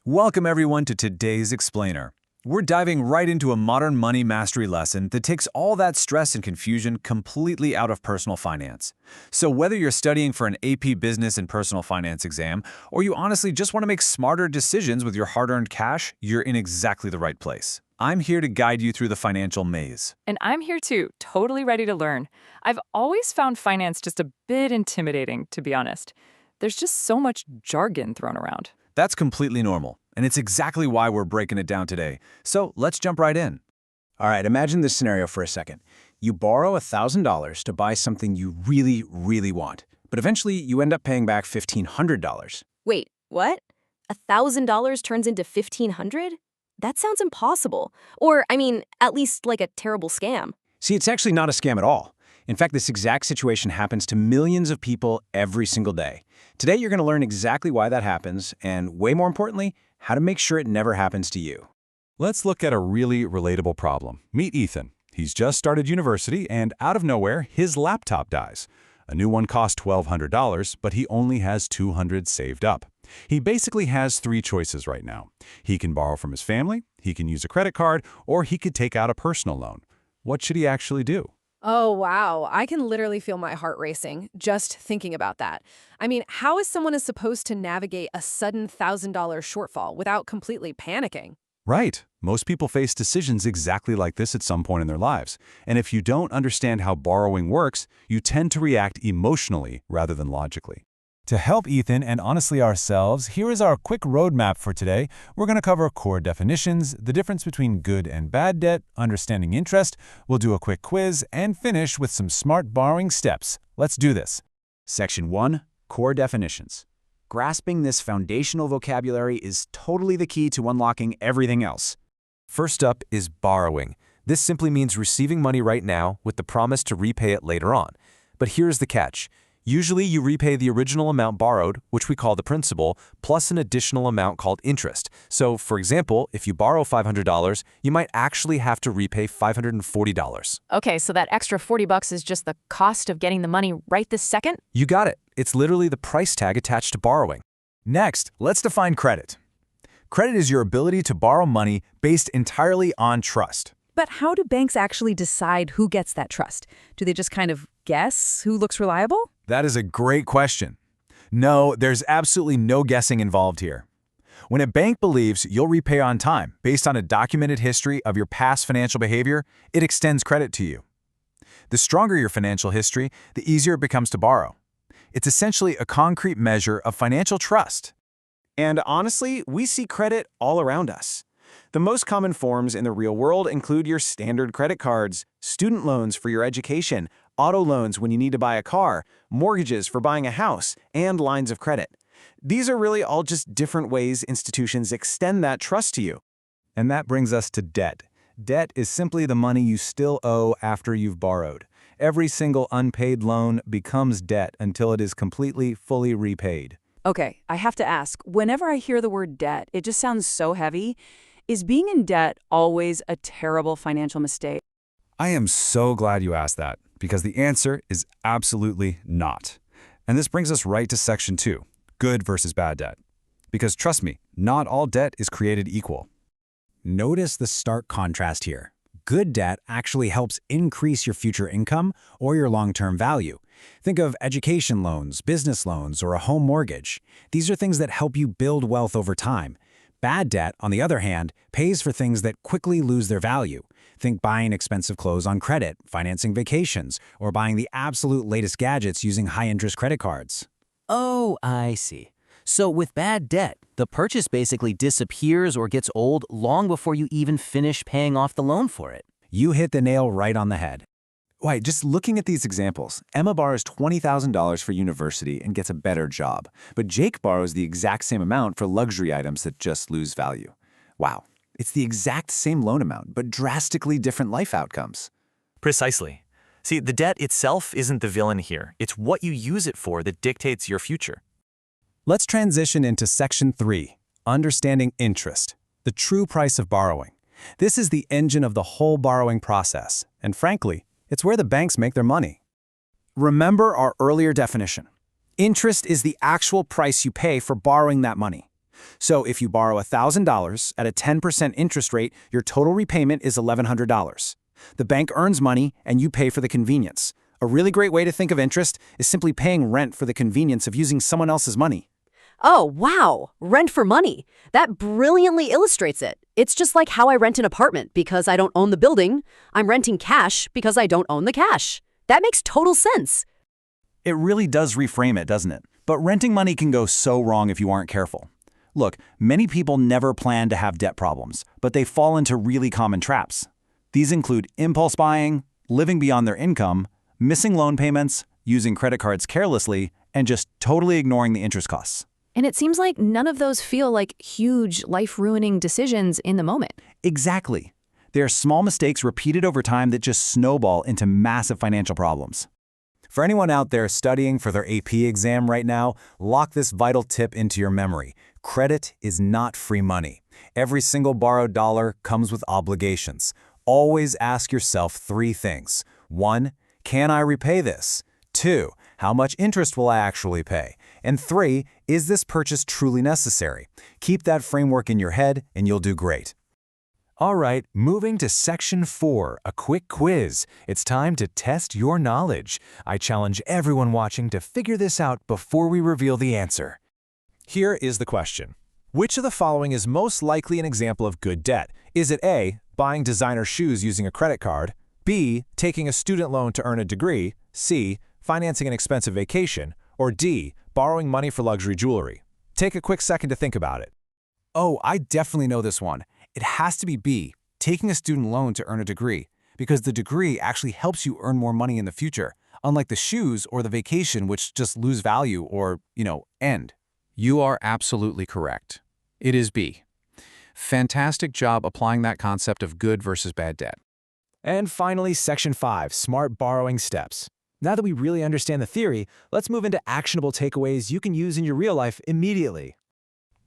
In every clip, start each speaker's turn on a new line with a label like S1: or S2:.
S1: Welcome everyone to today's Explainer. We're diving right into a modern money mastery lesson that takes all that stress and confusion completely out of personal finance. So whether you're studying for an AP Business and Personal Finance exam, or you honestly just want to make smarter decisions with your hard-earned cash, you're in exactly the right place. I'm here to guide you through the financial maze.
S2: And I'm here too, totally ready to learn. I've always found finance just a bit intimidating, to be honest. There's just so much jargon thrown around.
S1: That's completely normal, and it's exactly why we're breaking it down today. So let's jump right in.
S3: All right, imagine this scenario for a second. You borrow $1,000 to buy something you really, really want, but eventually you end up paying back $1,500.
S4: Wait, what? $1,000 turns into $1,500? That sounds impossible. Or, at least like a terrible scam.
S3: See, it's actually not a scam at all. In fact, this exact situation happens to millions of people every single day. Today, you're going to learn exactly why that happens, and way more importantly, how to make sure it never happens to you.
S5: Let's look at a really relatable problem. Meet Ethan. He's just started university, and out of nowhere, his laptop dies. A new one costs $1,200, but he only has $200 saved up. He basically has three choices right now. He can borrow from his family, he can use a credit card, or he could take out a personal loan. What should he actually do?
S6: Oh, wow. I can literally feel my heart racing just thinking about that. How is someone supposed to navigate a sudden $1,000 shortfall without completely panicking?
S5: Right. Most people face decisions exactly like this at some point in their lives. And if you don't understand how borrowing works, you tend to react emotionally rather than logically.
S7: To help Ethan and honestly ourselves, here is our quick roadmap for today. We're going to cover core definitions, the difference between good and bad debt, understanding interest, we'll do a quick quiz, and finish with some smart borrowing steps. Let's do this.
S3: Section 1, Core Definitions. Grasping this foundational vocabulary is totally the key to unlocking everything else.
S8: First up is borrowing. This simply means receiving money right now with the promise to repay it later on. But here's the catch. Usually you repay the original amount borrowed, which we call the principal, plus an additional amount called interest. So, for example, if you borrow $500, you might actually have to repay $540.
S2: Okay, so that extra $40 is just the cost of getting the money right this second?
S8: You got it. It's literally the price tag attached to borrowing.
S7: Next, let's define credit. Credit is your ability to borrow money based entirely on trust.
S9: But how do banks actually decide who gets that trust? Do they just kind of guess who looks reliable?
S7: That is a great question. No, there's absolutely no guessing involved here. When a bank believes you'll repay on time based on a documented history of your past financial behavior, it extends credit to you. The stronger your financial history, the easier it becomes to borrow. It's essentially a concrete measure of financial trust.
S3: And honestly, we see credit all around us. The most common forms in the real world include your standard credit cards, student loans for your education, auto loans when you need to buy a car, mortgages for buying a house, and lines of credit. These are really all just different ways institutions extend that trust to you.
S7: And that brings us to debt. Debt is simply the money you still owe after you've borrowed. Every single unpaid loan becomes debt until it is completely, fully repaid.
S9: Okay, I have to ask, whenever I hear the word debt, it just sounds so heavy. Is being in debt always a terrible financial mistake?
S7: I am so glad you asked that, because the answer is absolutely not. And this brings us right to Section 2, good versus bad debt. Because trust me, not all debt is created equal.
S3: Notice the stark contrast here. Good debt actually helps increase your future income or your long-term value. Think of education loans, business loans, or a home mortgage. These are things that help you build wealth over time. Bad debt, on the other hand, pays for things that quickly lose their value. Think buying expensive clothes on credit, financing vacations, or buying the absolute latest gadgets using high-interest credit cards.
S10: Oh, I see. So with bad debt, the purchase basically disappears or gets old long before you even finish paying off the loan for it.
S3: You hit the nail right on the head.
S1: Wait, just looking at these examples, Emma borrows $20,000 for university and gets a better job, but Jake borrows the exact same amount for luxury items that just lose value. Wow, it's the exact same loan amount, but drastically different life outcomes.
S8: Precisely. See, the debt itself isn't the villain here. It's what you use it for that dictates your future.
S7: Let's transition into Section 3, understanding interest, the true price of borrowing. This is the engine of the whole borrowing process, and frankly, it's where the banks make their money.
S3: Remember our earlier definition. Interest is the actual price you pay for borrowing that money. So if you borrow $1,000 at a 10% interest rate, your total repayment is $1,100. The bank earns money and you pay for the convenience. A really great way to think of interest is simply paying rent for the convenience of using someone else's money.
S11: Oh, wow. Rent for money. That brilliantly illustrates it. It's just like how I rent an apartment because I don't own the building. I'm renting cash because I don't own the cash. That makes total sense.
S7: It really does reframe it, doesn't it? But renting money can go so wrong if you aren't careful. Look, many people never plan to have debt problems, but they fall into really common traps. These include impulse buying, living beyond their income, missing loan payments, using credit cards carelessly, and just totally ignoring the interest costs.
S4: And it seems like none of those feel like huge, life-ruining decisions in the moment.
S7: Exactly. They are small mistakes repeated over time that just snowball into massive financial problems. For anyone out there studying for their AP exam right now, lock this vital tip into your memory. Credit is not free money. Every single borrowed dollar comes with obligations. Always ask yourself 3 things. 1, can I repay this? 2, how much interest will I actually pay? And 3, is this purchase truly necessary? Keep that framework in your head and you'll do great.
S8: All right, moving to Section 4, a quick quiz. It's time to test your knowledge. I challenge everyone watching to figure this out before we reveal the answer.
S12: Here is the question. Which of the following is most likely an example of good debt? Is it A, buying designer shoes using a credit card, B, taking a student loan to earn a degree, C, financing an expensive vacation, or D, borrowing money for luxury jewelry? Take a quick second to think about it.
S3: Oh, I definitely know this one. It has to be B, taking a student loan to earn a degree, because the degree actually helps you earn more money in the future, unlike the shoes or the vacation which just lose value or, end.
S13: You are absolutely correct. It is B. Fantastic job applying that concept of good versus bad debt.
S12: And finally, Section 5, Smart Borrowing Steps. Now that we really understand the theory, let's move into actionable takeaways you can use in your real life immediately.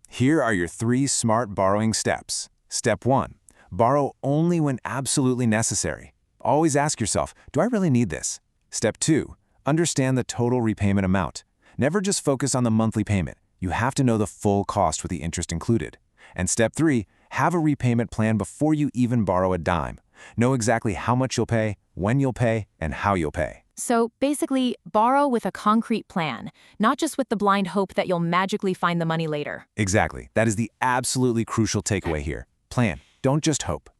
S7: Here are your 3 smart borrowing steps. Step 1, borrow only when absolutely necessary. Always ask yourself, do I really need this? Step 2, understand the total repayment amount. Never just focus on the monthly payment. You have to know the full cost with the interest included. And step 3, have a repayment plan before you even borrow a dime. Know exactly how much you'll pay, when you'll pay, and how you'll pay.
S14: So basically, borrow with a concrete plan, not just with the blind hope that you'll magically find the money later.
S7: Exactly. That is the absolutely crucial takeaway here. Plan. Don't just hope.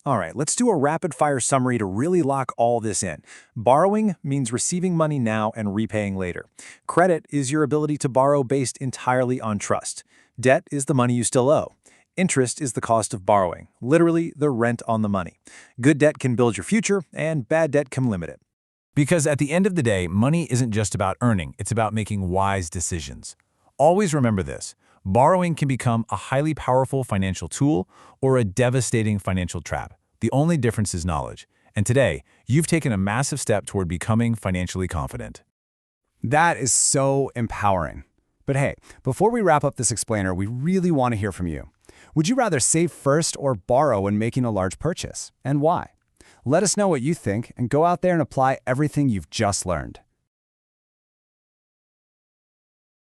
S1: All right, let's do a rapid-fire summary to really lock all this in. Borrowing means receiving money now and repaying later. Credit is your ability to borrow based entirely on trust. Debt is the money you still owe. Interest is the cost of borrowing, literally the rent on the money. Good debt can build your future, and bad debt can limit it.
S5: Because at the end of the day, money isn't just about earning, it's about making wise decisions. Always remember this. Borrowing can become a highly powerful financial tool or a devastating financial trap. The only difference is knowledge. And today, you've taken a massive step toward becoming financially confident.
S3: That is so empowering. But hey, before we wrap up this explainer, we really want to hear from you. Would you rather save first or borrow when making a large purchase? And why? Let us know what you think and go out there and apply everything you've just learned.